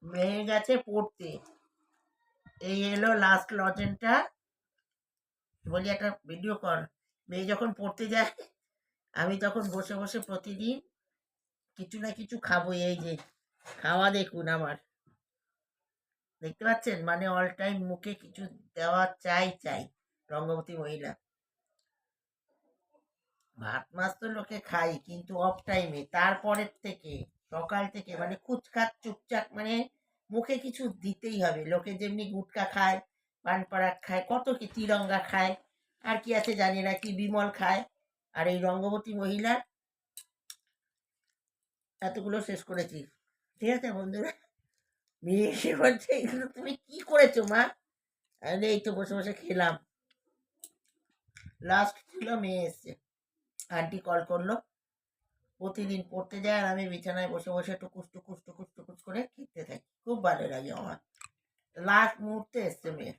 মেয়ে গেছে পড়তে, এই এলো লাস্ট লজেনটা। বলি একটা ভিডিও কর। মেয়ে যখন পড়তে যায় আমি তখন বসে বসে প্রতিদিন কিছু না কিছু খাবো। এই যে খাওয়া দেখুন আমার, দেখতে পাচ্ছেন, মানে অল টাইম মুখে কিছু দেওয়া চাই চাই। রঙ্গবতী মহিলা। ভাত মাছ তো লোকে খাই কিন্তু অফ টাইমে, তারপরের থেকে সকাল থেকে মানে কুচকাচ চুপচাপ, মানে মুখে কিছু দিতেই হবে। লোকে যেমনি গুটকা খায়, পান পরাগ খায়, কত কি তিরঙ্গা খায়, আর কি আছে জানি না, কি বিমল খায়। আর এই রঙ্গবতী মহিলা এতগুলো শেষ করেছি। ঠিক আছে বন্ধুরা, মেয়ে এসে বলছে এগুলো তুমি কি করেছো মা? আমি এই তো বসে বসে খেলাম। লাস্ট ছিল মেয়ে এসছে, আন্টি কল করলো। প্রতিদিন পড়তে যায় আর আমি বিছানায় বসে বসে টুকুস টুকুস টুকুস টুকুস করে খেতে থাকি। খুব ভালো লাগে আমার। লাস্ট মুহূর্তে এসছে মেয়ে।